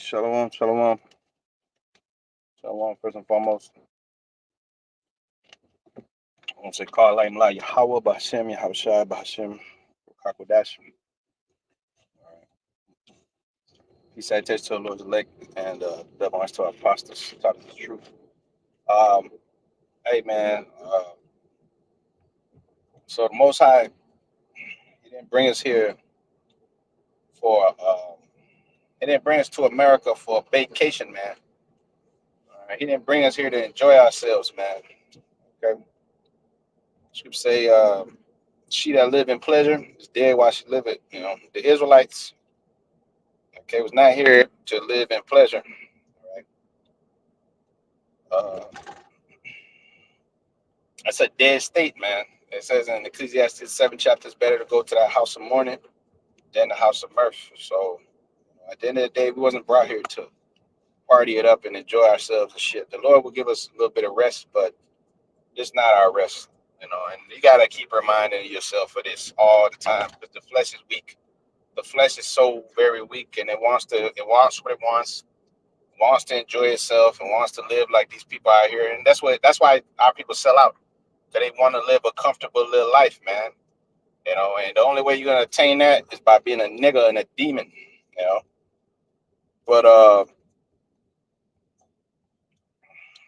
Shalom, shalom, shalom. First and foremost, I want to say, call like La Yahweh, Bahashem, Yahushua, Bahashem, Kakodash. He said, "Test to the Lord's elect and double honors to our apostles, taught us the truth." Um, hey, man. So the Most High, He didn't bring us here for. He didn't bring us to America for a vacation, man. All right? He didn't bring us here to enjoy ourselves, man. Okay. Scripture say, "She that live in pleasure is dead while she live it." You know, the Israelites, okay, was not here to live in pleasure. Right? Uh, that's a dead state, man. It says in Ecclesiastes 7 chapter, it's better to go to that house of mourning than the house of mirth. So at the end of the day, we wasn't brought here to party it up and enjoy ourselves and shit. The Lord will give us a little bit of rest, but it's not our rest, you know. And you gotta keep reminding yourself of this all the time because the flesh is weak. The flesh is so very weak, and it wants what it wants to enjoy itself, and wants to live like these people out here. And that's why our people sell out. Cause they want to live a comfortable little life, man. You know, and the only way you're gonna attain that is by being a nigga and a demon, you know. But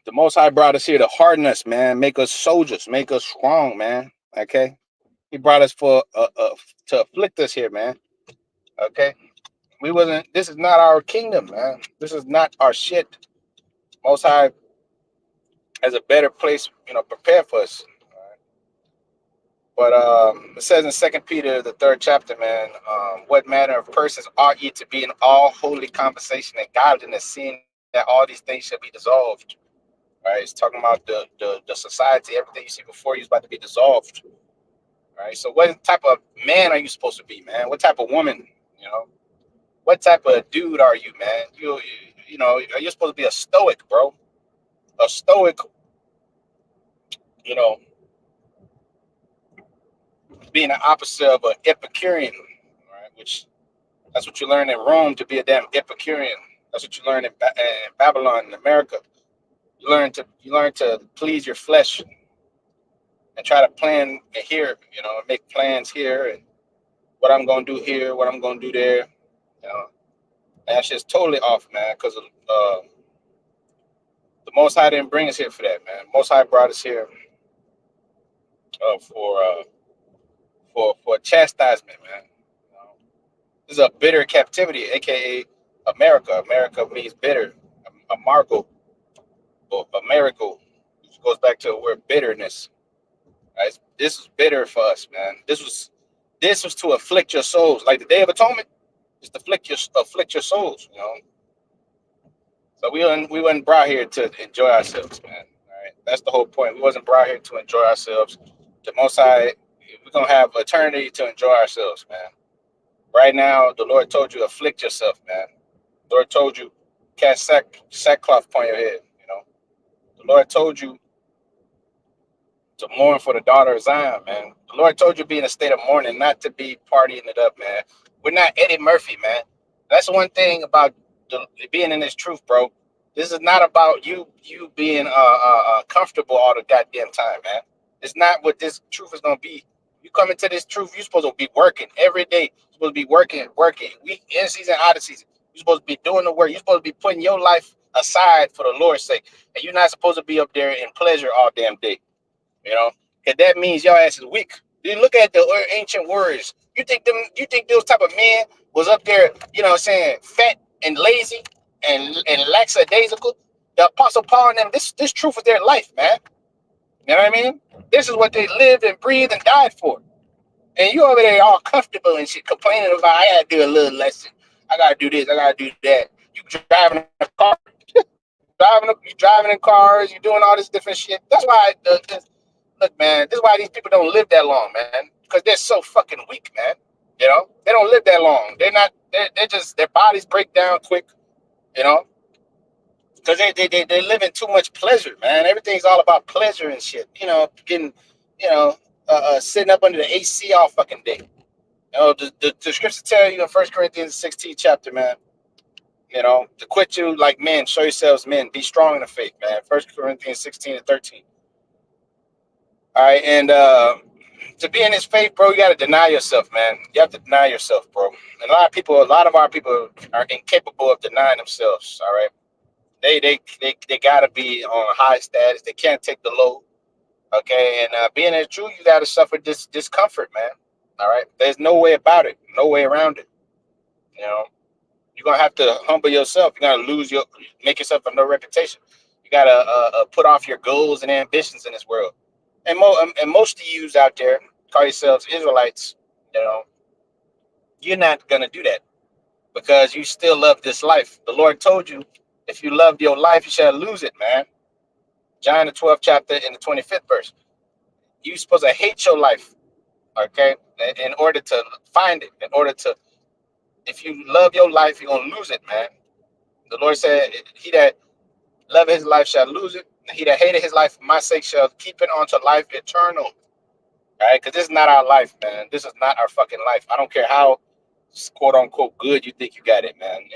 the Most High brought us here to harden us, man, make us soldiers, make us strong, man. Okay, He brought us for to afflict us here, man. Okay, we wasn't. This is not our kingdom, man. This is not our shit. Most High has a better place, you know, prepared for us. But it says in Second Peter, the third chapter, man, what manner of persons ought ye to be in all holy conversation and godliness, seeing that all these things shall be dissolved. Right? It's talking about the society, everything you see before you is about to be dissolved. Right? So what type of man are you supposed to be, man? What type of woman? You know, what type of dude are you, man? You know, you're supposed to be a stoic, bro. A stoic, you know, being the opposite of an Epicurean, right? Which that's what you learn in Rome to be a damn Epicurean. That's what you learn in Babylon, in America. You learn to please your flesh and try to plan here. You know, make plans here and what I'm gonna do here, what I'm gonna do there. You know, and that's just totally off, man. Because the Most High didn't bring us here for that, man. Most High brought us here uh, for uh, for chastisement, man. You know, this is a bitter captivity, aka America. America means bitter. Amargo, or America, which goes back to the word bitterness. Right? This was bitter for us, man. This was to afflict your souls, like the Day of Atonement, is to afflict your souls. You know, so we weren't brought here to enjoy ourselves, man. All right, that's the whole point. We wasn't brought here to enjoy ourselves. The Most High, we're gonna have eternity to enjoy ourselves, man. Right now, the Lord told you afflict yourself, man. The Lord told you cast sackcloth upon your head. You know, the Lord told you to mourn for the daughter of Zion, man. The Lord told you to be in a state of mourning, not to be partying it up, man. We're not Eddie Murphy, man. That's one thing about being in this truth, bro. This is not about you being comfortable all the goddamn time, man. It's not what this truth is gonna be. You come into this truth, you're supposed to be working every day. You're supposed to be working, week in season, out of season. You're supposed to be doing the work. You're supposed to be putting your life aside for the Lord's sake, and you're not supposed to be up there in pleasure all damn day. You know, and that means your ass is weak. You look at the ancient warriors. You think those type of men was up there, you know what I'm saying, fat and lazy and lackadaisical? The Apostle Paul and them, this truth is their life, man. You know what I mean? This is what they lived and breathed and died for. And you over there all comfortable and shit, complaining about I gotta do a little lesson. I gotta do this, I gotta do that. You driving a car, you driving in cars, you doing all this different shit. That's why look, man, this is why these people don't live that long, man. Because they're so fucking weak, man. You know, they don't live that long. They're just, their bodies break down quick, you know, because they live in too much pleasure, man. Everything's all about pleasure and shit. You know, getting, you know, sitting up under the AC all fucking day. You know, the scripture tell you in 1 Corinthians 16 chapter, man, To quit you like men, show yourselves men, be strong in the faith, man. 1 Corinthians 16:13. All right, and to be in this faith, bro, you got to deny yourself, man. You have to deny yourself, bro. And a lot of our people are incapable of denying themselves. All right, they got to be on high status. They can't take the low. Okay, and being a Jew, you got to suffer this discomfort, man. All right, there's no way about it, no way around it. You know, you're gonna have to humble yourself. You gotta make yourself a no reputation. You gotta put off your goals and ambitions in this world. And most of you out there call yourselves Israelites. You know, you're not gonna do that because you still love this life. The Lord told you, if you love your life, you shall lose it, man. John the 12th chapter in the 25th verse. You're supposed to hate your life, okay? In order to find it, in order to, if you love your life, you're gonna lose it, man. The Lord said, "He that love his life shall lose it. And he that hated his life for my sake shall keep it unto life eternal." Right? Because this is not our life, man. This is not our fucking life. I don't care how quote unquote good you think you got it, man.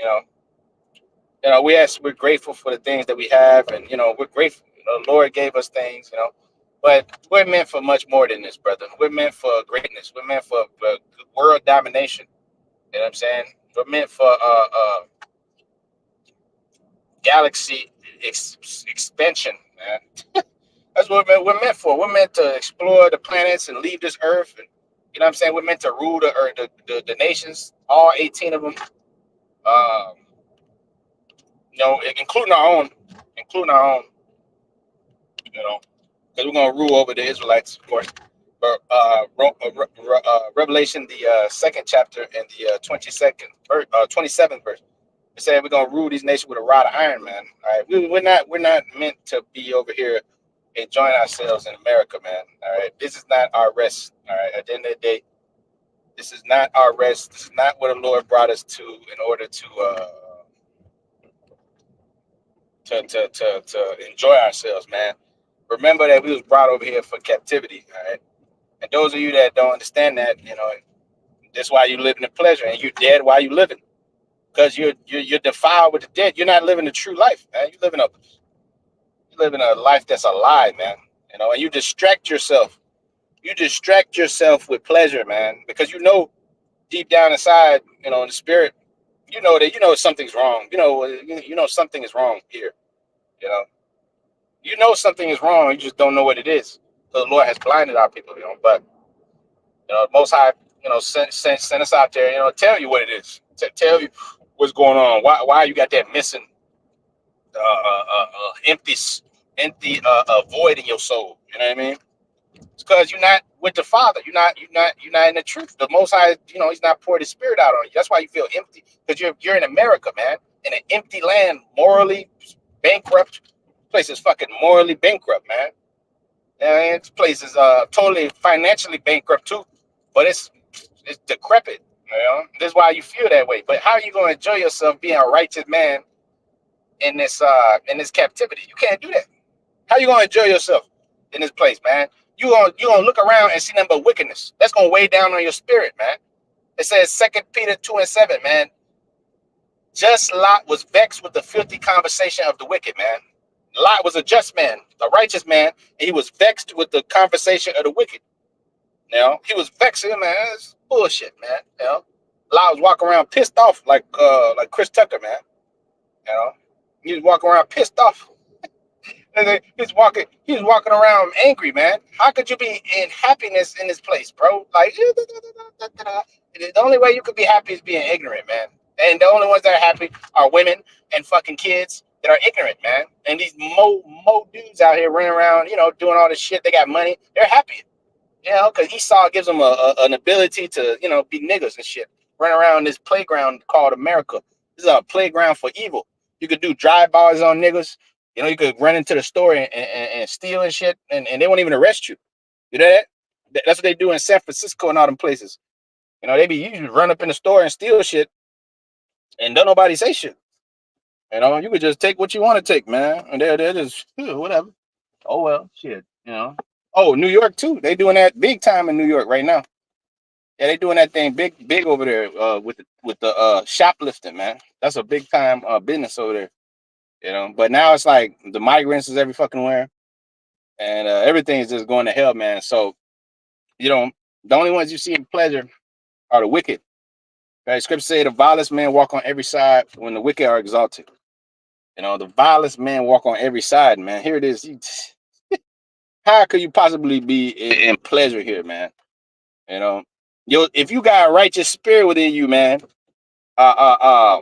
We're grateful for the things that we have, and we're grateful. The Lord gave us things, but we're meant for much more than this, brother. We're meant for greatness. We're meant for world domination. You know what I'm saying? We're meant for galaxy expansion, man. That's what we're meant for. We're meant to explore the planets and leave this earth. And you know what I'm saying? We're meant to rule the earth, the nations, all 18 of them, uh, including our own, because we're going to rule over the Israelites, of course. But Revelation, the second chapter and the 27th verse, it said we're going to rule these nations with a rod of iron, man. All right, we're not meant to be over here enjoying ourselves in America, man. All right, this is not our rest. All right, at the end of the day, this is not our rest. This is not what the Lord brought us to in order to enjoy ourselves, man. Remember that we was brought over here for captivity. All right, and those of you that don't understand that, that's why you live in the pleasure, and you're dead while you living, because you're defiled with the dead. You're not living the true life, man. You're living a life that's a lie, man. And you distract yourself. You distract yourself with pleasure, man, because deep down inside, in the spirit, that something's wrong. Something is wrong here. You know, something is wrong. You just don't know what it is. So the Lord has blinded our people, But Most High, send us out there, tell you what it is, tell you what's going on. Why you got that missing, empty, void in your soul? You know what I mean? It's because you're not with the Father. You're not in the truth. The Most High, He's not poured His Spirit out on you. That's why you feel empty. Because you're in America, man, in an empty land, morally bankrupt. Place is fucking morally bankrupt, man. And this place is totally financially bankrupt too. But it's decrepit. This is why you feel that way. But how are you going to enjoy yourself being a righteous man in this captivity? You can't do that. How you going to enjoy yourself in this place, man? You gonna look around and see nothing but wickedness. That's gonna weigh down on your spirit, man. It says 2 Peter 2:7, man. Just Lot was vexed with the filthy conversation of the wicked, man. Lot was a just man, a righteous man, and he was vexed with the conversation of the wicked. He was vexed, man. It's bullshit, man. Lot was walking around pissed off like Chris Tucker, man. He was walking around pissed off. He's walking around angry, man. How could you be in happiness in this place, bro? Like, the only way you could be happy is being ignorant, man. And the only ones that are happy are women and fucking kids that are ignorant, man. And these mo dudes out here running around, doing all this shit. They got money. They're happy, because Esau gives them an ability to, be niggas and shit. Run around this playground called America. This is a playground for evil. You could do drive-bys on niggas. You could run into the store and steal and shit, and they won't even arrest you. You know that? That's what they do in San Francisco and all them places. You just run up in the store and steal shit, and don't nobody say shit. You could just take what you want to take, man. And they're just whatever. Oh well, shit. Oh, New York too. They doing that big time in New York right now. Yeah, they doing that thing big over there with the shoplifting, man. That's a big time business over there, you know. But now it's like the migrants is every fucking where, and everything is just going to hell, man. So you know, the only ones you see in pleasure are the wicked. Right? Scripture say the vilest men walk on every side when the wicked are exalted. You know, the vilest men walk on every side, man. Here it is. How could you possibly be in pleasure here, man? You know, if you got a righteous spirit within you, man, uh, uh, uh,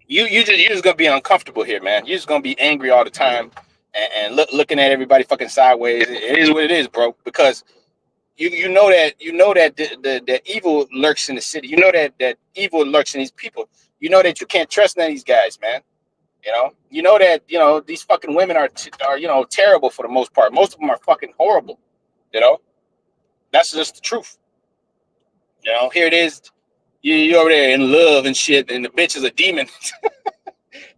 you're just gonna be uncomfortable here, man. You're just gonna be angry all the time and looking at everybody fucking sideways. It is what it is, bro. Because you know that the evil lurks in the city. You know that evil lurks in these people. You know that you can't trust none of these guys, man. You know that these fucking women are terrible for the most part. Most of them are fucking horrible. You know, that's just the truth. Here it is. You over there in love and shit, and the bitch is a demon.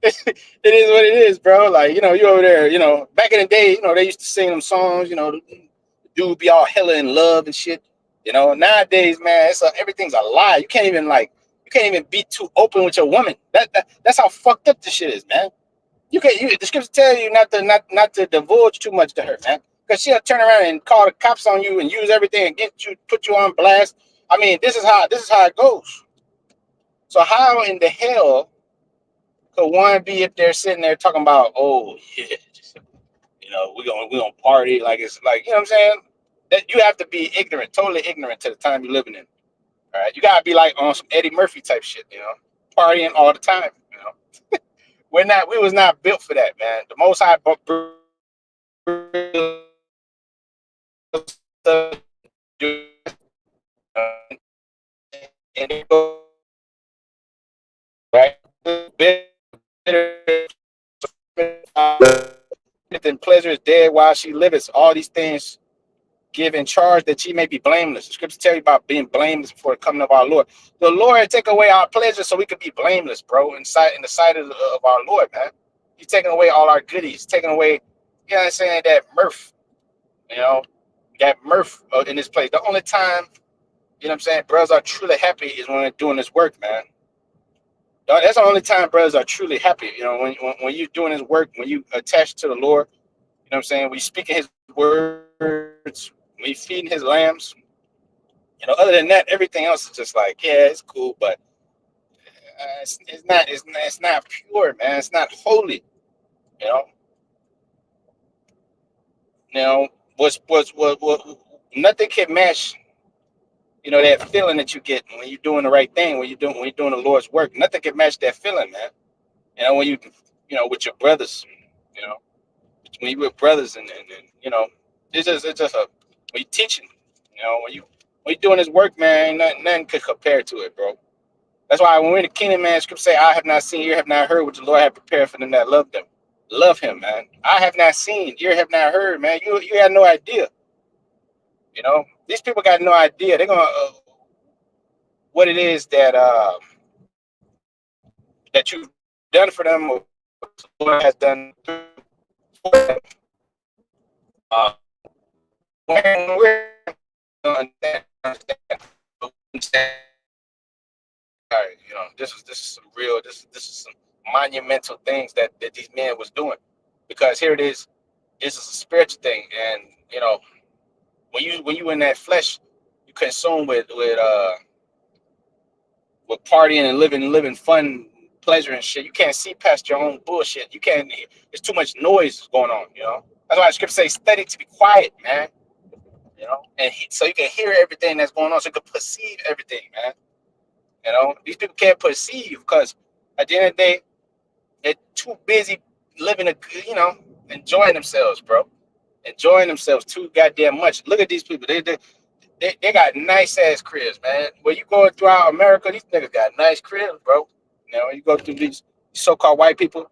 It is what it is, bro. Like, you over there, back in the day, they used to sing them songs, the dude be all hella in love and shit. Nowadays, man, everything's a lie. You can't even be too open with your woman. That's how fucked up this shit is, man. The scriptures tell you not to divulge too much to her, man. Because she'll turn around and call the cops on you and use everything and put you on blast. I mean, this is how it goes. So how in the hell could one be if they're sitting there talking about, oh yeah, we're gonna party like it's like, you know what I'm saying? That you have to be ignorant, totally ignorant to the time you're living in. All right, you gotta be like on some Eddie Murphy type shit, partying all the time. We was not built for that, man. The Most High and it goes right. And pleasure is dead while she liveth. All these things give in charge that she may be blameless. The scriptures tell you about being blameless before the coming of our Lord. The Lord take away our pleasure so we could be blameless, bro, in the sight of our Lord, man. He's taking away all our goodies, taking away, you know what I'm saying, that mirth, you know, that mirth in this place. The only time, you know what I'm saying, brothers are truly happy is when they're doing this work, man. That's the only time brothers are truly happy. When you're doing his work, when you attach to the Lord, you know what I'm saying, when you speaking his words, when you feeding his lambs, other than that, everything else is just like, yeah, it's cool, but it's not pure, man. It's not holy. You know, you know, what nothing can match. That feeling that you get when you're doing the right thing, when you're doing the Lord's work. Nothing can match that feeling, man. When with your brothers, you know, when you with brothers and it's just when you teaching, when you're doing this work, man, nothing could compare to it, bro. That's why when we're in the kingdom, man, scripture say, I have not seen, ear have not heard what the Lord have prepared for them that love them. Love him, man. I have not seen, ear have not heard, man. You had no idea. These people got no idea. They're gonna what it is that you've done for them, or the Lord has done for them. Uh, when we're understand, this is some real, this is some monumental things that these men was doing, because here it is. This is a spiritual thing, and when you in that flesh, you consume with partying and living fun, pleasure and shit. You can't see past your own bullshit. You can't. There's too much noise going on. That's why the scripture says, "Study to be quiet, man." And so you can hear everything that's going on, so you can perceive everything, man. These people can't perceive because at the end of the day, they're too busy living enjoying themselves, bro. Enjoying themselves too goddamn much. Look at these people. They got nice ass cribs, man. When you go throughout America, these niggas got nice cribs, bro. You go through these so-called white people.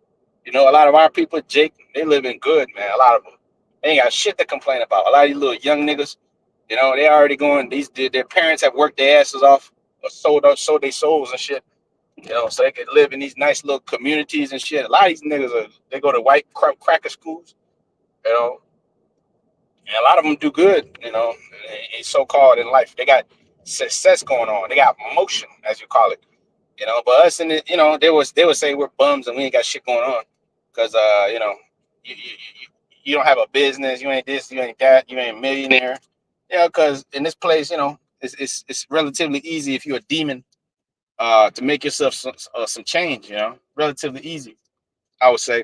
A lot of our people, Jake, they living good, man. A lot of them, they ain't got shit to complain about. A lot of these little young niggas, they already going. Their parents have worked their asses off, or sold their souls and shit. So they could live in these nice little communities and shit. A lot of these niggas they go to white cracker schools. You know, And a lot of them do good, so-called in life. They got success going on. They got motion, as you call it. But us in it, they would say we're bums and we ain't got shit going on because you don't have a business, you ain't this, you ain't that, you ain't a millionaire. Because in this place, it's relatively easy if you're a demon to make yourself some change. Relatively easy, I would say.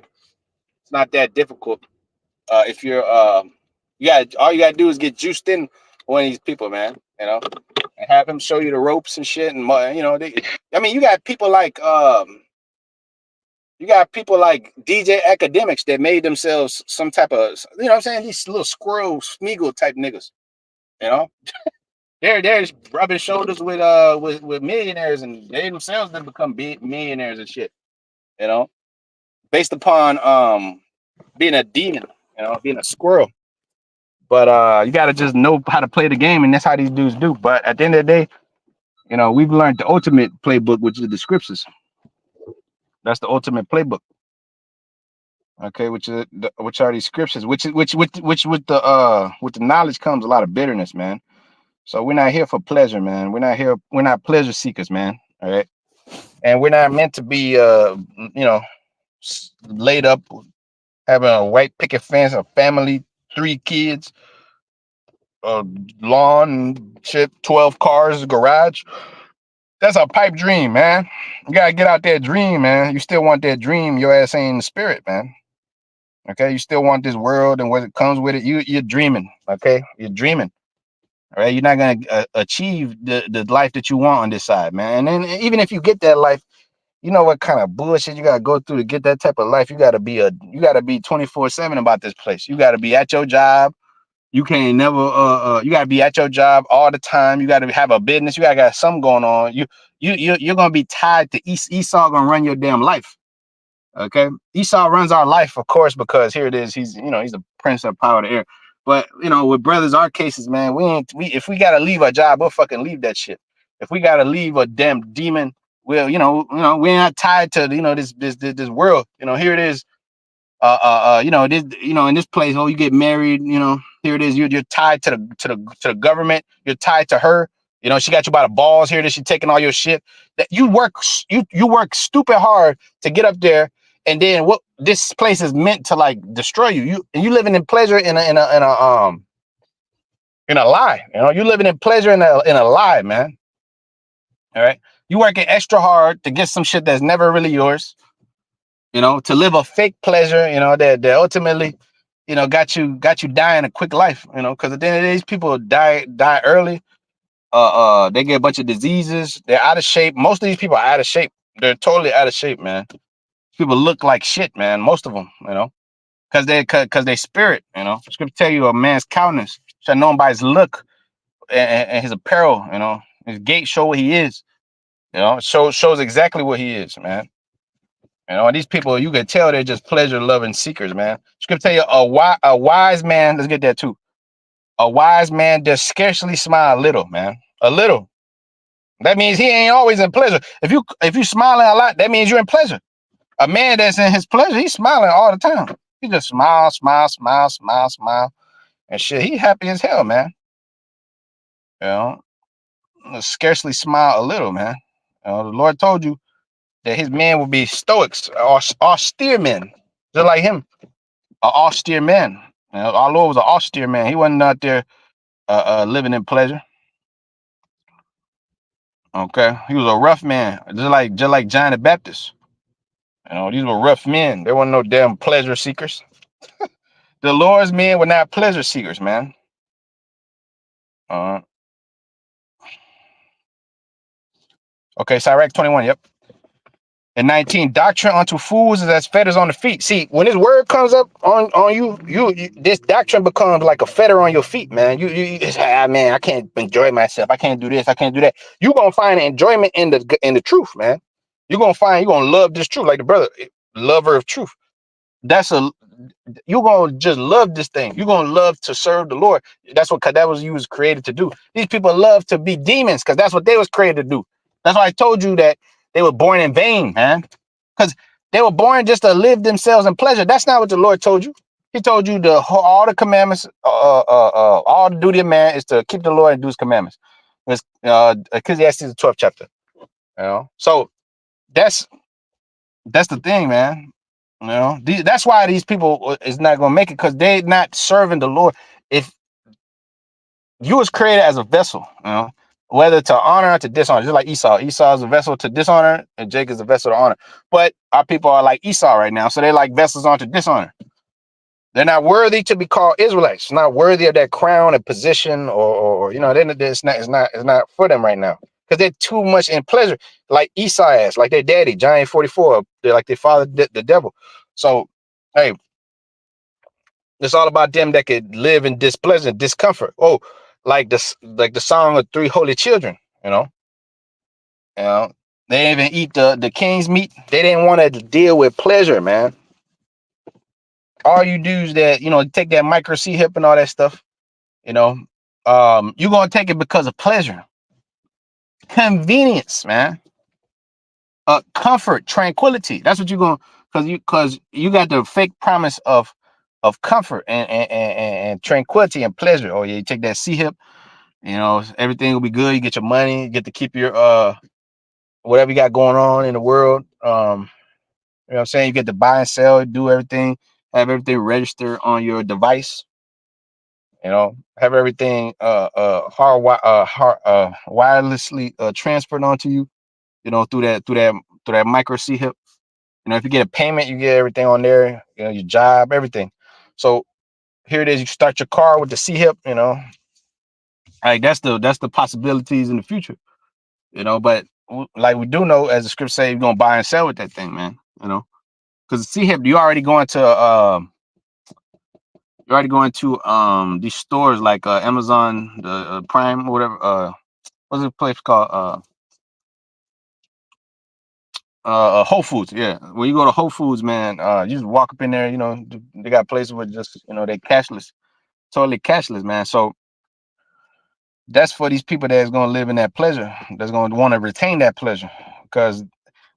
It's not that difficult. If you're you got all you gotta do is get juiced in one of these people, man. And have them show you the ropes and shit. And I mean, you got people like DJ Academics that made themselves some type of, what I'm saying, these little squirrel Smeagol type niggas. You know, they're rubbing shoulders with millionaires, and they themselves then become big millionaires and shit. You know, based upon being a demon, being a squirrel. But you got to just know how to play the game, and that's how these dudes do. But at the end of the day, we've learned the ultimate playbook, which is the scriptures. That's the ultimate playbook. Okay, which are these scriptures? Which with the knowledge comes a lot of bitterness, man. So we're not here for pleasure, man. We're not pleasure seekers, man. All right, and we're not meant to be laid up having a white picket fence, a family, 3 kids, a lawn, shit, 12 cars, garage. That's a pipe dream, man. You gotta get out that dream, man. You still want that dream. Your ass ain't in the spirit, man. Okay, you still want this world and what it comes with it. You're dreaming. Okay, you're dreaming. All right, you're not gonna achieve the life that you want on this side, man. And then even if you get that life, you know what kind of bullshit you gotta go through to get that type of life. You gotta be 24/7 about this place. You gotta be at your job. You can't never you gotta be at your job all the time. You gotta have a business. You gotta got something going on. You're gonna be tied to Esau gonna run your damn life. Okay, Esau runs our life, of course, because here it is. He's the prince of power of the air. But with brothers, our cases, man, if we gotta leave a job, we'll fucking leave that shit. If we gotta leave a damn demon, we're we're not tied to this world. Here it is. In this place, you get married, here it is. You're tied to the government. You're tied to her. She got you by the balls. Here it is. She taking all your shit. That you work stupid hard to get up there, and then what? This place is meant to like destroy you. You living in pleasure in a lie. You living in pleasure in a lie, man. All right. You working extra hard to get some shit that's never really yours. To live a fake pleasure, that ultimately, got you dying a quick life, because at the end of the day, these people die early. They get a bunch of diseases. They're out of shape. Most of these people are out of shape. They're totally out of shape, man. People look like shit, man. Most of them, because they spirit, Scripture tell you a man's countenance shall known by his look and his apparel, his gait show what he is, shows exactly what he is, man. And these people, you can tell they're just pleasure-loving seekers, man. Scripture tell you a wise man, let's get that too. A wise man does scarcely smile a little, man. A little. That means he ain't always in pleasure. If you smiling a lot, that means you're in pleasure. A man that's in his pleasure, he's smiling all the time. He just smile, smile, smile, smile, smile, and shit. He happy as hell, man. Scarcely smile a little, man. The Lord told you that his men will be stoics or austere men, just like him. An austere man. Our Lord was an austere man. He wasn't out there living in pleasure. Okay, he was a rough man, just like John the Baptist. These were rough men. They weren't no damn pleasure seekers. The Lord's men were not pleasure seekers, man. Okay, Sirach 21. Yep. And 19, doctrine unto fools is as fetters on the feet. See, when this word comes up on you, this doctrine becomes like a fetter on your feet, man. Man, I can't enjoy myself. I can't do this. I can't do that. You're gonna find enjoyment in the truth, man. You're gonna love this truth, like the brother, lover of truth. You're gonna just love this thing. You're gonna love to serve the Lord. Cause that was you was created to do. These people love to be demons, because that's what they was created to do. That's why I told you that they were born in vain, man. Because they were born just to live themselves in pleasure. That's not what the Lord told you. He told you all the commandments, all the duty of man is to keep the Lord and do his commandments. It's Ecclesiastes the 12th chapter. So that's the thing, man. That's why these people is not gonna make it, because they're not serving the Lord. If you was created as a vessel, whether to honor or to dishonor, just like Esau. Esau is a vessel to dishonor, and Jacob is a vessel to honor. But our people are like Esau right now, so they're like vessels on to dishonor. They're not worthy to be called Israelites. Not worthy of that crown and position, or it's not for them right now, because they're too much in pleasure, like Esau is, like their daddy, Giant 44. They're like their father, the devil. So, hey, it's all about them that could live in displeasure, discomfort. Oh, like the song of three holy children. You know, they didn't even eat the king's meat. They didn't want to deal with pleasure, man. All you do is that, take that micro C hip and all that stuff. You're gonna take it because of pleasure, convenience, man. Comfort, tranquility. That's what you're going, because you got the fake promise of comfort and tranquility and pleasure. Oh yeah, you take that C hip, everything will be good. You get your money, you get to keep your whatever you got going on in the world. You know what I'm saying? You get to buy and sell, do everything, have everything registered on your device. Have everything wirelessly transferred onto you. Through that micro C hip. If you get a payment, you get everything on there. Your job, everything. So here it is. You start your car with the C hip. Like that's the possibilities in the future. But like we do know, as the script say, you're gonna buy and sell with that thing, man. Because the C hip, you're already going to these stores like Amazon, the Prime, or whatever. What's the place called? Whole Foods. Yeah, when you go to Whole Foods, man, you just walk up in there. They got places where just they cashless, totally cashless, man. So that's for these people that's gonna live in that pleasure, that's gonna want to retain that pleasure. Because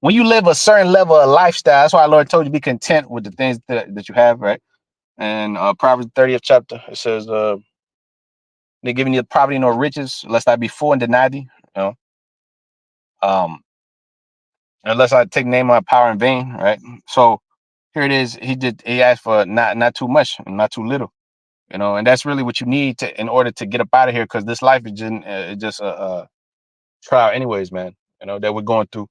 when you live a certain level of lifestyle, that's why our Lord told you be content with the things that you have, right? And Proverbs 30th chapter, it says, they're giving you poverty nor riches, lest I be full and deny thee. Um, unless I take name of power in vain, right? So here it is. He asked for not too much, not too little, and that's really what you need in order to get up out of here, because this life is just a trial, anyways, man. That we're going through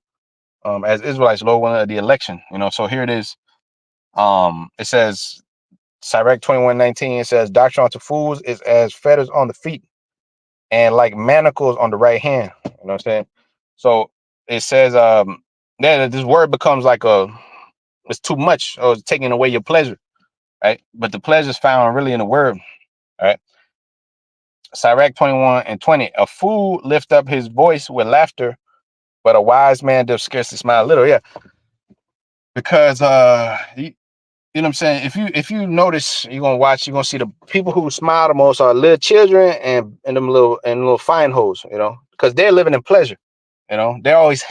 as Israelites, Lord willing, of the election. So here it is. It says, Sirach 21:19. It says, doctrine unto fools is as fetters on the feet, and like manacles on the right hand. You know what I'm saying? So it says, then this word becomes like it's too much, or it's taking away your pleasure, right? But the pleasure is found really in the word, right? Sirach 21:20. A fool lift up his voice with laughter, but a wise man does scarcely smile a little. Yeah, because you know what I'm saying? If you notice, you're gonna see the people who smile the most are little children and them little fine hoes, because they're living in pleasure. They're always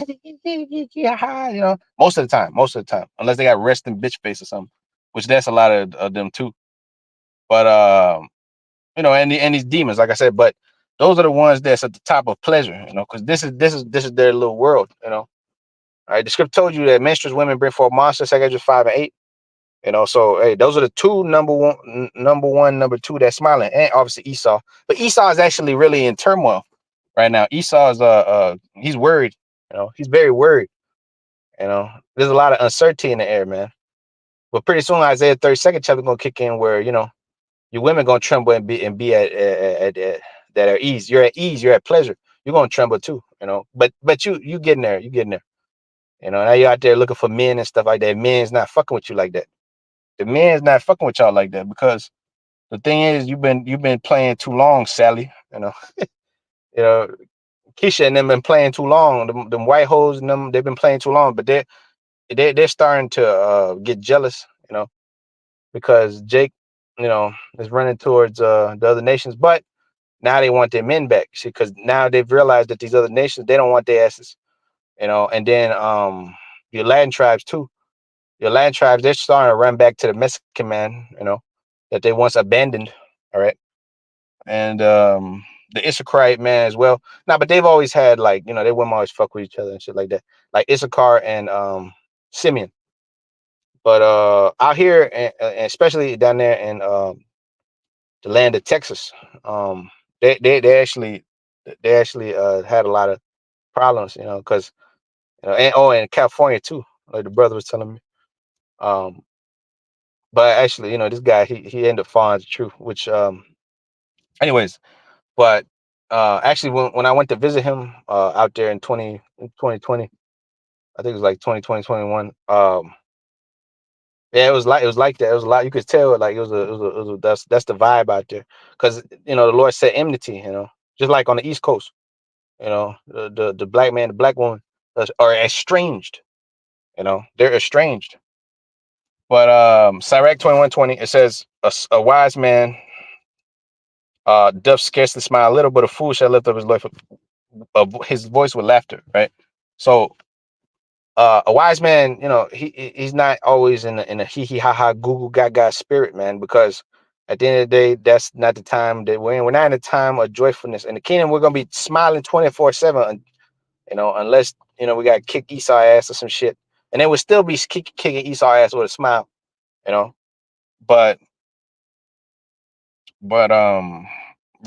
most of the time, unless they got resting bitch face or something, which that's a lot of them too. But and these demons, like I said, but those are the ones that's at the top of pleasure, because this is their little world. All right, the script told you that menstruous women bring forth monsters, 5 and 8. So hey, those are the two number one, number two that's smiling, and obviously Esau. But Esau is actually really in turmoil right now. Esau is he's worried. He's very worried. There's a lot of uncertainty in the air, man. But pretty soon Isaiah 32nd chapter gonna kick in, where your women gonna tremble and be at that are ease. You're at ease. You're at pleasure. You're gonna tremble too. But you getting there. You getting there. Now you're out there looking for men and stuff like that. Men's not fucking with you like that. The men's not fucking with y'all like that, because the thing is, you've been playing too long, Sally. You know, Keisha and them been playing too long. Them white hoes and them, they've been playing too long. But they're starting to get jealous, because Jake, is running towards the other nations. But now they want their men back. See, because now they've realized that these other nations, they don't want their asses. And then your Latin tribes too. Your Latin tribes, they're starting to run back to the Mexican man. that they once abandoned. All right, and the Issacharite man as well. Nah, but they've always had like they women always fuck with each other and shit like that, like Issachar and Simeon. But out here, and especially down there in the land of Texas, um, they actually had a lot of problems, because and California too, like the brother was telling me. Um, but actually, this guy he ended up falling the truth, which anyways, but actually when I went to visit him out there in 2020, I think it was like 2020 yeah, it was like that. It was a lot. You could tell like that's the vibe out there, because the Lord said enmity, just like on the East Coast, the black man, the black woman are estranged, they're estranged. But Sirach 21:20, it says a wise man doth scarcely smile a little, but a fool shall lift up his voice with laughter, right? So a wise man, he's not always in a hee hee ha ha goo goo gaga spirit, man, because at the end of the day, that's not the time that we're in. We're not in a time of joyfulness. In the kingdom, we're gonna be smiling 24/7, unless we got to kick Esau ass or some shit, and then we'll still be kicking Esau ass with a smile, you know. But but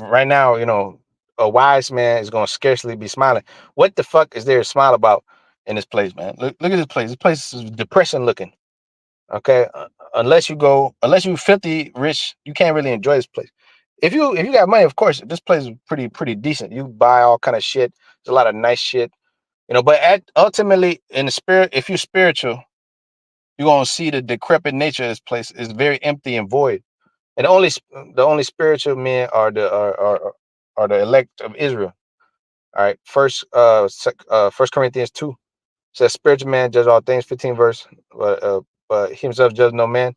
right now, a wise man is gonna scarcely be smiling. What the fuck is there to smile about in this place, man? Look at this place. This place is depressing looking. Okay, unless you filthy rich, you can't really enjoy this place. If you got money, of course, this place is pretty decent. You buy all kind of shit. There's a lot of nice shit, But ultimately, in the spirit, if you're spiritual, you're gonna see the decrepit nature of this place is very empty and void. And the only spiritual men are the elect of Israel. All right, First Corinthians 2 says, "Spiritual man judge all things." 15 verse, but himself judge no man.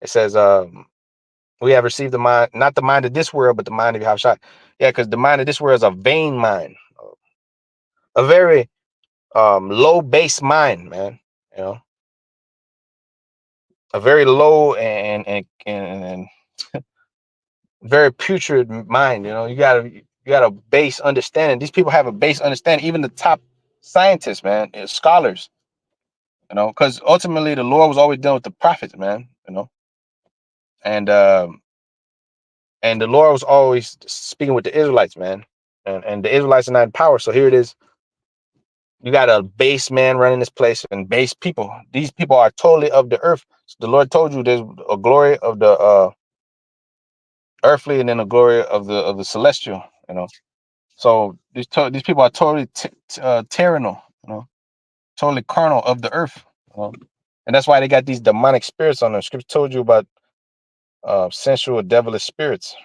It says, we have received the mind, not the mind of this world, but the mind of Yahushua. Yeah, because the mind of this world is a vain mind, a very low base mind, man. You know, a very low and very putrid mind. You got a base understanding. These people have a base understanding. Even the top scientists, man, scholars. Because ultimately the Lord was always dealing with the prophets, man. And and the Lord was always speaking with the Israelites, man. And the Israelites are not in power. So here it is. You got a base man running this place and base people. These people are totally of the earth. So the Lord told you there's a glory of the earthly and then a glory of the celestial. So these people are totally terrenal, totally carnal of the earth. And that's why they got these demonic spirits on them. Scripture told you about sensual devilish spirits.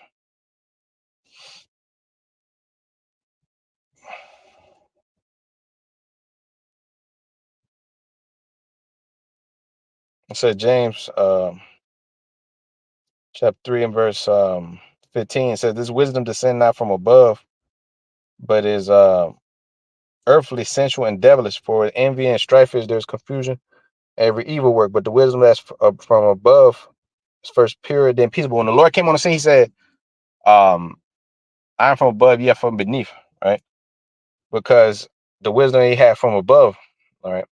It said James chapter 3 and verse 15 says, "This wisdom descend not from above, but is earthly, sensual, and devilish. For envy and strife is there's confusion, every evil work. But the wisdom that's from above is first pure, then peaceable." When the Lord came on the scene, he said, um, "I'm from above, you are from beneath," right? Because the wisdom he had from above, all right,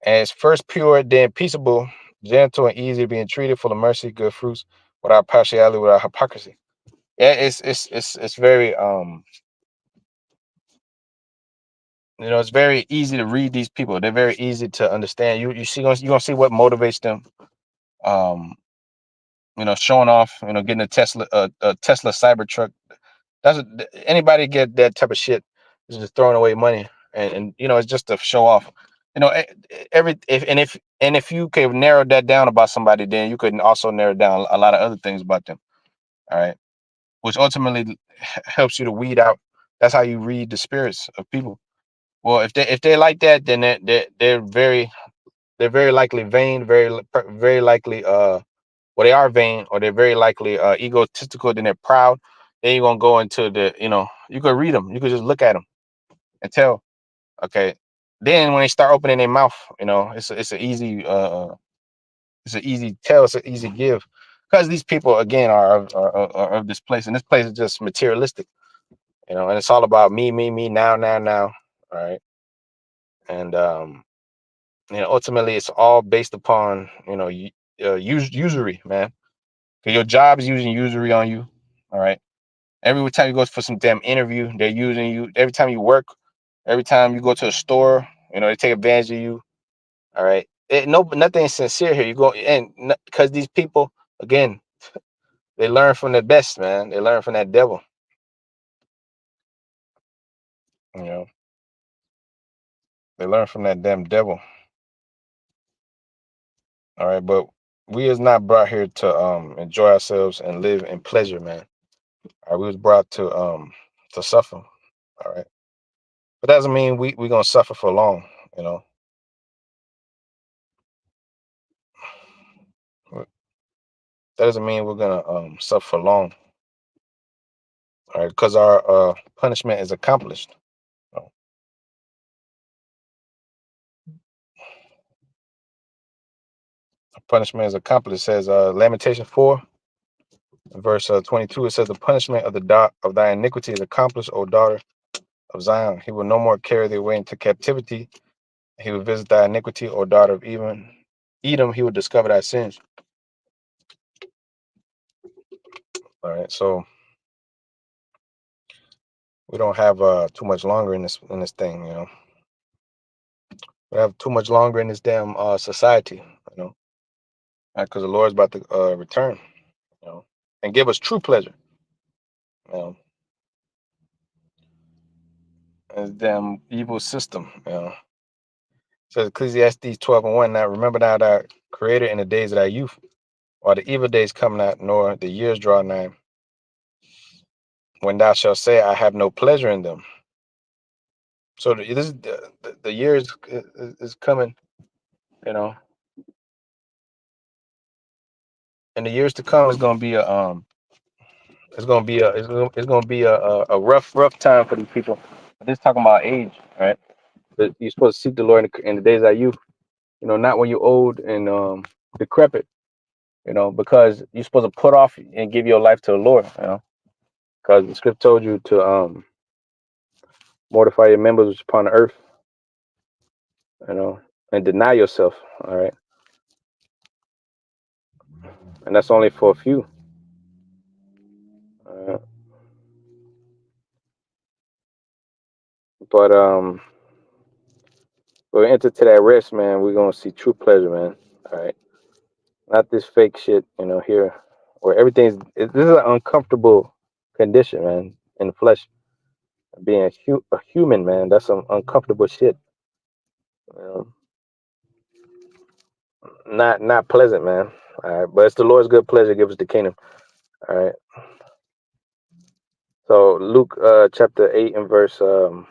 and it's first pure, then peaceable, gentle and easy, being treated, full of mercy, good fruits, without partiality, without hypocrisy. Yeah, it's very it's very easy to read these people. They're very easy to understand. You're gonna see what motivates them. Um, showing off. Getting a Tesla Cybertruck. Anybody get that type of shit is just throwing away money, and it's just to show off. If you could narrow that down about somebody, then you could also narrow down a lot of other things about them. All right, which ultimately helps you to weed out. That's how you read the spirits of people. Well, if they're like that, then they're very likely vain, very likely well, they are vain, or they're very likely egotistical, then they're proud. Then you're gonna go into you could read them, you could just look at them and tell. Okay, then when they start opening their mouth, it's an easy tell, it's an easy give, because these people again are of this place, and this place is just materialistic, and it's all about me, now, now, now. All right, and ultimately, it's all based upon usury, man. Because your job is using usury on you. All right. Every time you go for some damn interview, they're using you. Every time you work, every time you go to a store, they take advantage of you. All right. Nothing sincere here. You go and because these people, again, they learn from the best, man. They learn from that devil. You know, they learn from that damn devil. All right, but we is not brought here to enjoy ourselves and live in pleasure, man. All right, we was brought to suffer. All right, but that doesn't mean we gonna suffer for long. You know, that doesn't mean we're gonna suffer for long. All right, because our punishment is accomplished. You know, our punishment is accomplished. It says Lamentation 4, verse 22. It says the punishment of of thy iniquity is accomplished, O daughter of Zion. He will no more carry thee away into captivity. He will visit thy iniquity, O daughter of Edom. He will discover thy sins. All right, so we don't have too much longer in this thing. We have too much longer in this damn society. Because the Lord's about to return. And give us true pleasure. You know, and this damn evil system. Says Ecclesiastes 12:1. Now remember thou thy creator in the days of thy youth, while the evil days come not, nor the years draw nigh, when thou shalt say, I have no pleasure in them. So the years is coming, you know, and the years to come is gonna be it's gonna be a rough time for these people. But this talking about age, right? That you're supposed to seek the Lord in the days of youth, not when you're old and decrepit, because you're supposed to put off and give your life to the Lord, because the script told you to mortify your members which upon the earth, and deny yourself, all right, and that's only for a few. Uh, but we'll enter to that rest, man. We're gonna see true pleasure, man. All right, not this fake shit, here, where this is an uncomfortable condition, man, in the flesh. Being a human, man, that's some uncomfortable shit. You know? Not pleasant, man. All right, but it's the Lord's good pleasure give us the kingdom. All right. So Luke chapter 8 and verse uh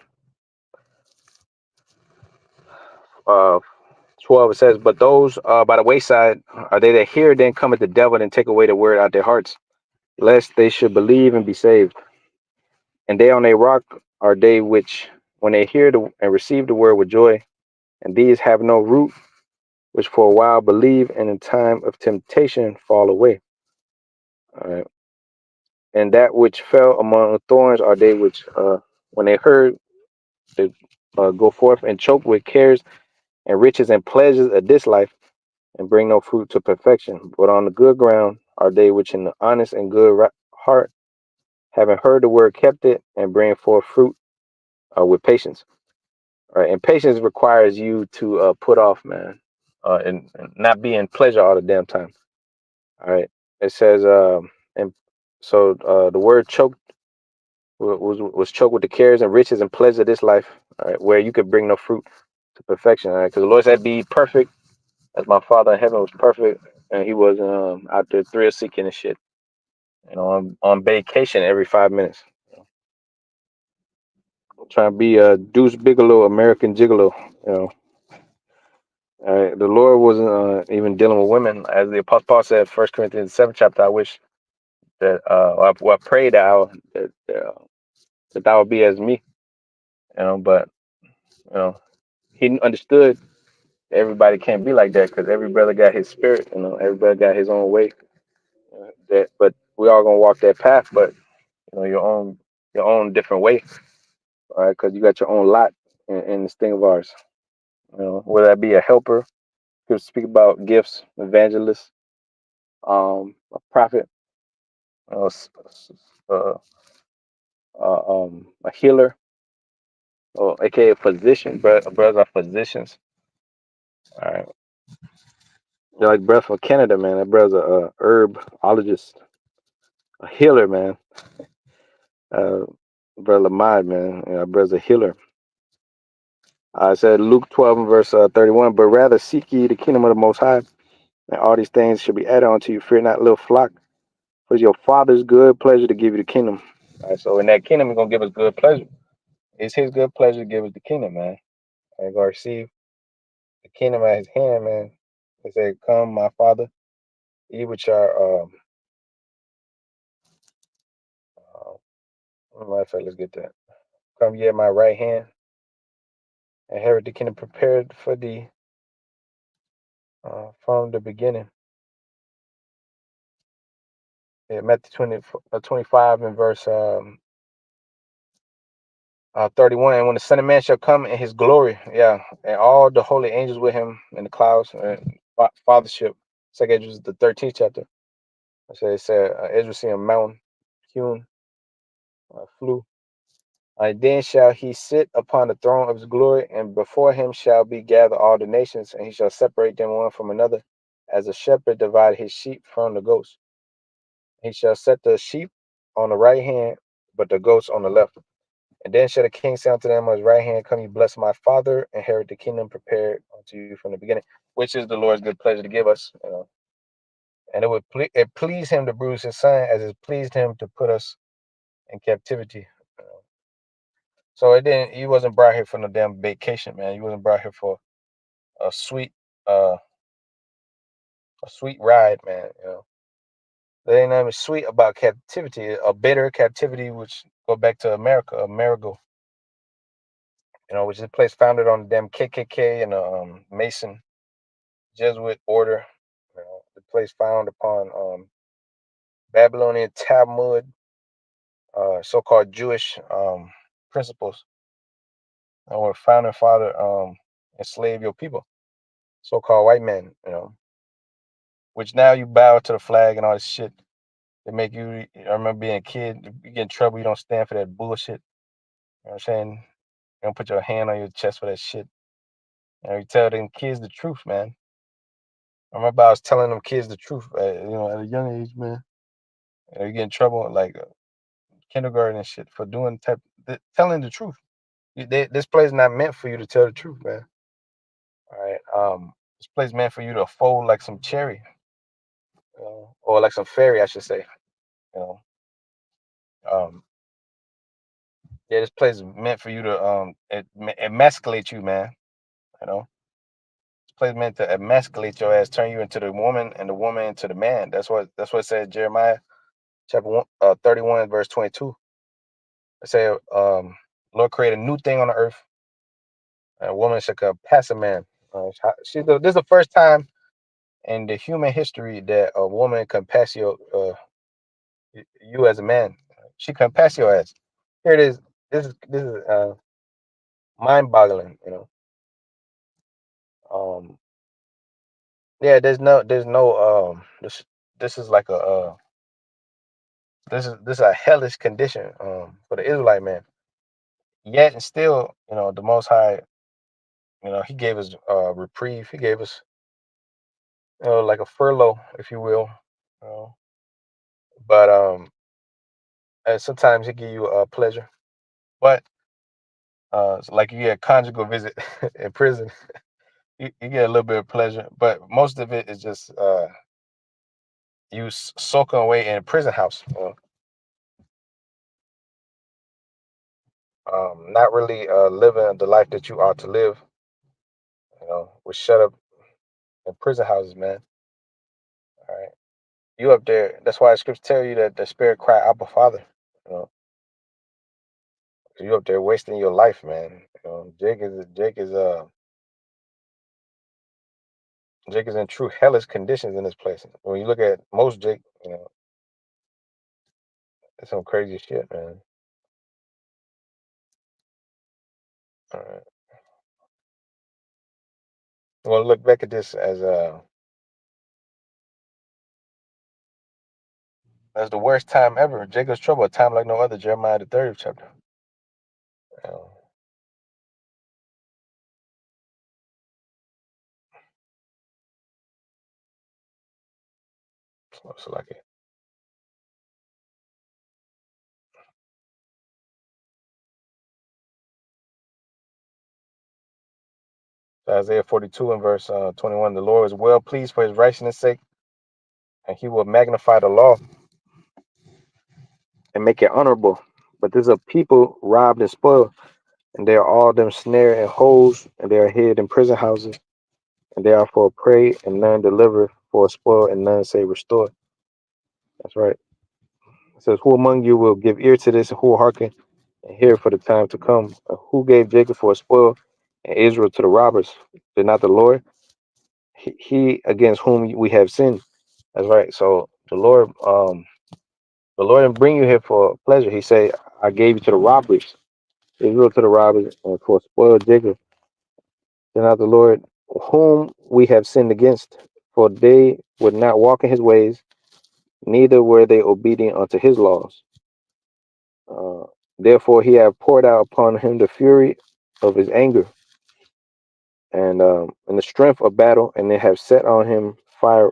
12, it says, but those by the wayside are they that hear, then cometh the devil and take away the word out their hearts, lest they should believe and be saved. And they on a rock are they which, when they hear and receive the word with joy, and these have no root, which for a while believe, and in time of temptation fall away. All right. And that which fell among thorns are they which, when they heard, they go forth and choke with cares and riches and pleasures of this life, and bring no fruit to perfection. But on the good ground are they which in the honest and good heart, having heard the word, kept it, and bring forth fruit with patience. All right, and patience requires you to put off, man, and not be in pleasure all the damn time. All right, it says, and so the word choked was choked with the cares and riches and pleasure of this life. All right, where you could bring no fruit to perfection. All right, because the Lord said, "Be perfect, as my Father in heaven was perfect," and He was out there thrill seeking and shit. On vacation every 5 minutes. Trying to be a Deuce Bigelow, American Gigolo. You know, the Lord wasn't even dealing with women, as the Apostle Paul said, 1 Corinthians 7 chapter. I wish that I pray that thou would be as me. But he understood everybody can't be like that because every brother got his spirit. Everybody got his own way. all gonna walk that path, but your own different way, all right? Because you got your own lot in this thing of ours. Whether that be a helper, could speak about gifts, evangelist, a prophet, uh, s- s- uh, a healer, or aka physician. Brothers are physicians. All right, you're like brother from Canada, man. That brother's a herbologist, a healer, man. Uh, brother Lamad, man. Yeah, brother's a healer. I said Luke 12 and verse 31, but rather seek ye the kingdom of the Most High, and all these things shall be added unto you. Fear not, little flock, for it's your Father's good pleasure to give you the kingdom. All right, so in that kingdom, He's gonna give us good pleasure. It's His good pleasure to give us the kingdom, man. And gonna receive the kingdom at His hand, man. He said, "Come, my Father, ye which are matter of fact, let's get that. Come ye at my right hand, and inherit the kingdom prepared for thee from the beginning." Yeah, Matthew 25 and verse 31. And when the Son of Man shall come in his glory, yeah, and all the holy angels with him in the clouds, fathership. Second Ezra, the 13th chapter. It said Ezra see a mountain hewn, flew. Then shall he sit upon the throne of his glory, and before him shall be gathered all the nations, and he shall separate them one from another, as a shepherd divided his sheep from the goats. He shall set the sheep on the right hand, but the goats on the left. And then shall the king say unto them on his right hand, Come, you bless my father, inherit the kingdom prepared unto you from the beginning, which is the Lord's good pleasure to give us. And it pleased him to bruise his son, as it pleased him to put us in captivity. So it didn't. He wasn't brought here for no damn vacation, man. He wasn't brought here for a sweet, uh, a sweet ride, man. There ain't nothing sweet about captivity. A bitter captivity, which go back to America, Amerigo. Which is a place founded on the damn KKK and Mason Jesuit order. The place found upon Babylonian Talmud, so-called Jewish principles, and where founding father enslaved your people, so-called white men. Which now you bow to the flag and all this shit. They make you. I remember being a kid. You get in trouble. You don't stand for that bullshit. You know what I'm saying? You don't put your hand on your chest for that shit. You tell them kids the truth, man. I remember I was telling them kids the truth, at a young age, man. You get in trouble like kindergarten and shit for telling the truth. This place is not meant for you to tell the truth, man. All right. This place meant for you to fold like some cherry, or like some fairy, I should say. You know. Um, yeah, this place is meant for you to emasculate you, man. This place meant to emasculate your ass, turn you into the woman, and the woman into the man. That's what it said, Jeremiah chapter 31, verse 22. It said, Lord create a new thing on the earth. A woman should pass a man. This is the first time in the human history that a woman can pass you as a man. She can pass your ass. Here it is. This is mind-boggling. Um, yeah. There's no this is like this is a hellish condition for the Israelite man. Yet and still, the Most High, He gave us reprieve. He gave us, like a furlough, if you will. You know, but and sometimes He give you pleasure. But so like you get a conjugal visit in prison, you get a little bit of pleasure, but most of it is just you soaking away in a prison house. Not really living the life that you ought to live. We're shut up in prison houses, man. All right, you up there. That's why the scriptures tell you that the spirit cry, Abba, Father. You know, 'Cause you up there wasting your life, man. Jake is in true hellish conditions in this place. When you look at most Jake, That's some crazy shit, man. All right. Well, look back at this as the worst time ever. Jacob's trouble, a time like no other. Jeremiah the 30th chapter. You know, so like it. So Isaiah 42 and verse 21. The Lord is well pleased for his righteousness' sake, and he will magnify the law and make it honorable. But this is a people robbed and spoiled, and they are all them snared and holes, and they are hid in prison houses, and they are for a prey, and none deliver, for a spoil, and none say restore. That's right. It says, who among you will give ear to this, and who will hearken and hear for the time to come? Who gave Jacob for a spoil and Israel to the robbers? Did not the Lord? He against whom we have sinned. That's right. So the Lord didn't bring you here for pleasure. He said, I gave you to the robbers, Israel to the robbers, and for spoiled Jacob. Did not the Lord whom we have sinned against? For they would not walk in his ways, neither were they obedient unto his laws. Uh, Therefore he have poured out upon him the fury of his anger and the strength of battle, and they have set on him fire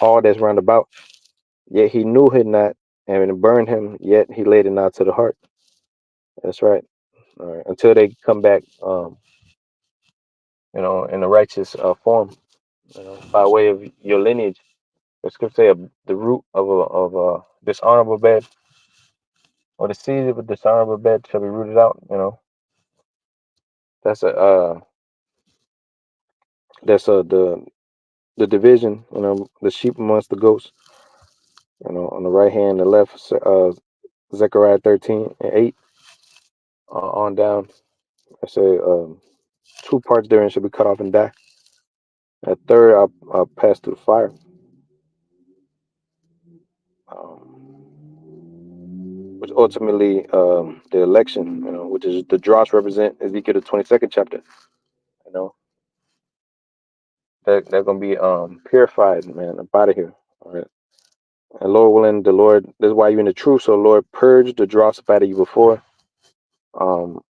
all that's round about. Yet he knew it not, and it burned him, yet he laid it not to the heart. That's right. All right. Until they come back, in a righteous form, by way of your lineage. The scripture say the root of a dishonorable bed, or the seed of a dishonorable bed shall be rooted out. That's the division. The sheep amongst the goats. On the right hand, the left. Zechariah 13:8 on down. I say 2 parts therein shall be cut off and die. A third I'll pass through the fire. Which ultimately the election, which is the dross represent Ezekiel the 22nd chapter. You know, they're gonna be purified, man, up out of here. All right. And Lord willing, the Lord, this is why you're in the truth. So Lord, purge the dross up out of you before um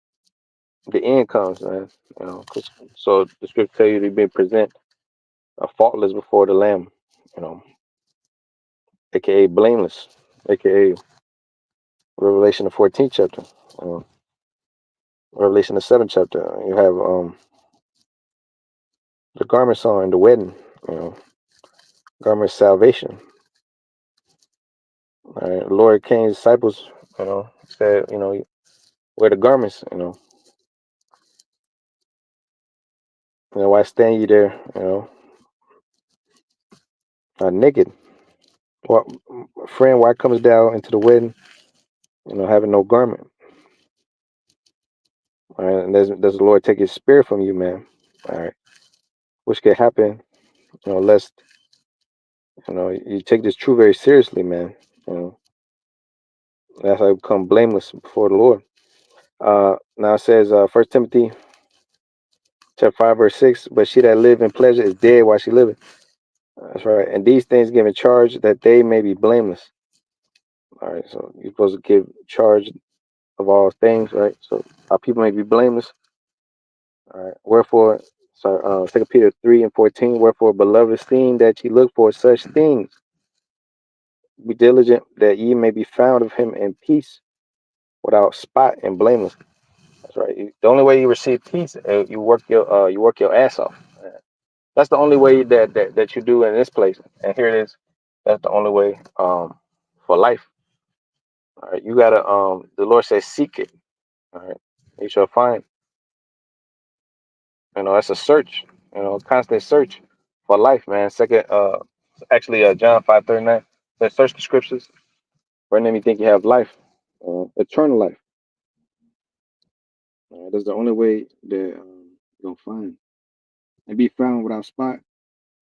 the end comes, man. So the scripture tell you to be present faultless before the Lamb, you know, aka blameless, aka Revelation the 14th chapter, uh, Revelation the 7th chapter. You have the garments on in the wedding, you know, garment of salvation. All right, Lord King's disciples, said, wear the garments, why stand you there, naked? What friend? Why comes down into the wedding, having no garment? All right, and does the Lord take His spirit from you, man? All right, which could happen, lest you take this truth very seriously, man. That's how you become blameless before the Lord. Now it says, 1 Timothy chapter 5 verse 6, but she that live in pleasure is dead while she liveth. That's right. And these things give in charge that they may be blameless. All right. So you're supposed to give charge of all things, right? So our people may be blameless. All right. Wherefore, 2 Peter 3:14, wherefore, beloved, esteem that ye look for such things. Be diligent that ye may be found of him in peace, without spot and blameless. That's right. The only way you receive peace, you work your ass off. That's the only way that you do in this place. And here it is. That's the only way for life. All right. You gotta the Lord says seek it. All right. You shall find. That's a search, constant search for life, man. John 5:39 says, search the scriptures, for in them you think you have life, eternal life. That's the only way that you'll find and be found without spot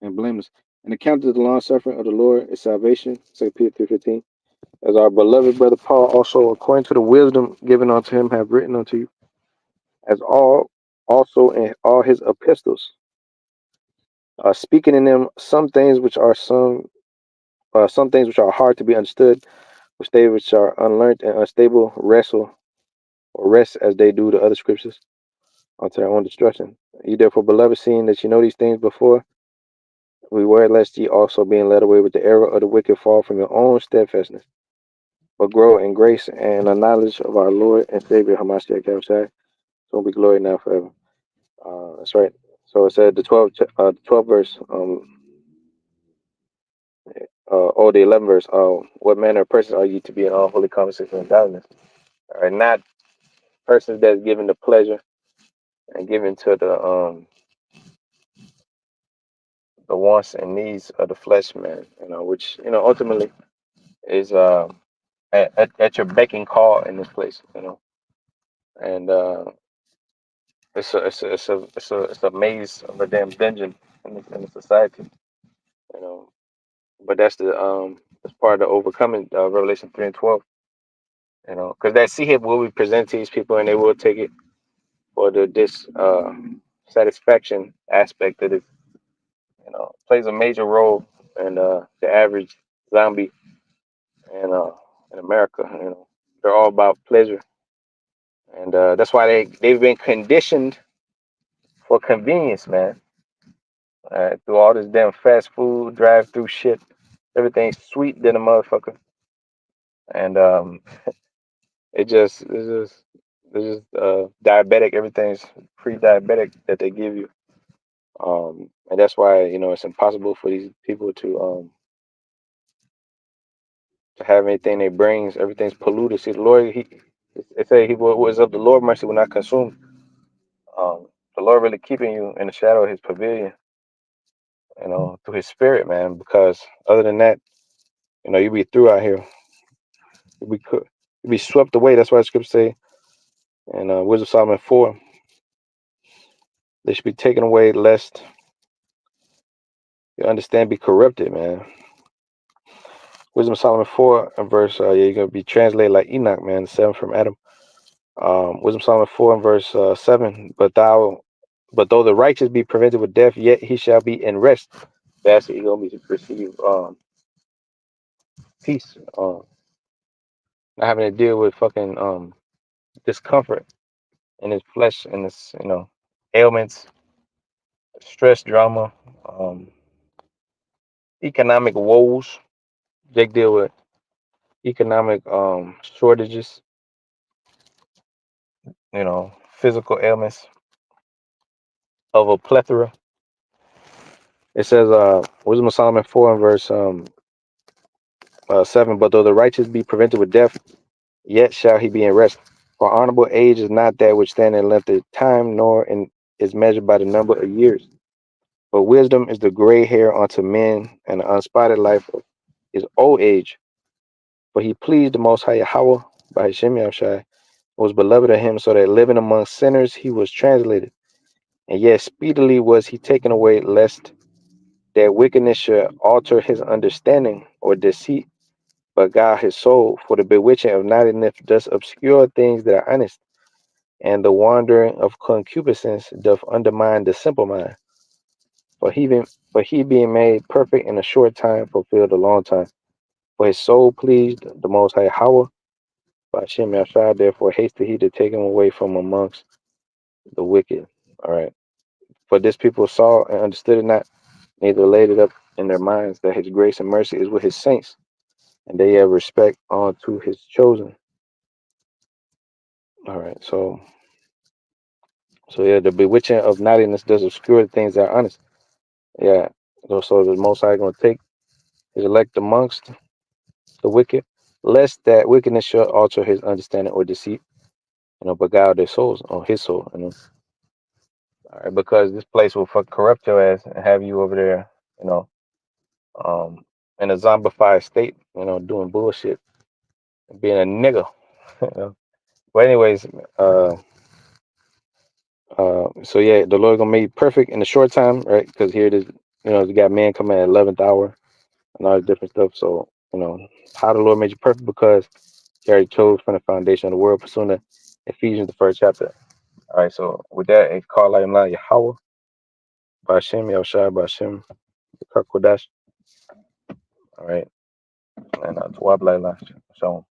and blameless. And the count of the long suffering of the Lord is salvation. 2 Peter 3:15. As our beloved brother Paul also, according to the wisdom given unto him, have written unto you, as all also in all his epistles, speaking in them some things which are hard to be understood, which they which are unlearned and unstable rest as they do the other scriptures unto their own destruction. You therefore, beloved, seeing that you know these things before, we were lest ye also being led away with the error of the wicked fall from your own steadfastness, but grow in grace and a knowledge of our Lord and Savior Hamashiach Yahushua, so be glory now forever. That's right. So it said the 12th verse, or the 11th verse. What manner of persons are you to be in all holy conversation and godliness? All right, not persons that's given the pleasure and given to the wants and needs of the flesh, man. Which ultimately is at your beck and call in this place, and it's a maze of a damn dungeon in the society, you know. But that's part of the overcoming, Revelation 3 and 12, because that see him will be presented to these people and they will take it for the satisfaction aspect that it plays a major role in the average zombie in America. They're all about pleasure, and that's why they've been conditioned for convenience, man. Through all this damn fast food, drive through shit, everything's sweet than a motherfucker, and it's just diabetic. Everything's pre-diabetic that they give you, and that's why it's impossible for these people to have anything they brings. Everything's polluted. See, the Lord, it say he was of the Lord mercy will not consume. The Lord really keeping you in the shadow of His pavilion, through His Spirit, man. Because other than that, you be through out here. You be swept away. That's why the scripture say in Wisdom of Solomon 4, they should be taken away lest you understand be corrupted, man. Wisdom of Solomon 4 and verse, you're gonna be translated like Enoch, man, 7 from Adam. Wisdom of Solomon 4 and verse 7. But though the righteous be prevented with death, yet he shall be in rest. That's it. He's gonna be receive peace. Not having to deal with fucking discomfort in his flesh and his ailments, stress, drama, um, economic woes. Jake deal with economic shortages, physical ailments of a plethora. It says, Wisdom of Solomon 4 and verse 7. But though the righteous be prevented with death, yet shall he be in rest. For honorable age is not that which stand in length of time, nor is measured by the number of years. But wisdom is the gray hair unto men, and the unspotted life is old age. For he pleased the Most High Yahweh by his Shem Yahushai, was beloved of him, so that living among sinners he was translated. And yet speedily was he taken away, lest that wickedness should alter his understanding or deceit, but guide his soul. For the bewitching of naughtiness does obscure things that are honest, and the wandering of concupiscence doth undermine the simple mind. For he being made perfect in a short time fulfilled a long time. For his soul pleased the Most High Yahweh by Shem Yahshua, therefore hasted he to take him away from amongst the wicked. All right. For this people saw and understood it not, neither laid it up in their minds that his grace and mercy is with his saints, and they have respect unto his chosen. All right. So yeah, the bewitching of naughtiness does obscure the things that are honest. Yeah. So the Most High going to take his elect amongst the wicked, lest that wickedness shall alter his understanding or deceit, beguile their souls on his soul. All right, because this place will fuck corrupt your ass and have you over there, you know, um, in a zombified state, doing bullshit, being a nigga. you know. But anyways, so yeah, the Lord gonna make you perfect in a short time, right? Because here it is, you got man coming at 11th hour and all this different stuff. So You know, how the Lord made you perfect because He already chose from the foundation of the world, pursuing the Ephesians, the first chapter. All right, so with that, it's called like Yahweh, Bashem, Yahushua, Bashem, Kodash. All right, and Tawab Laila. Shalom.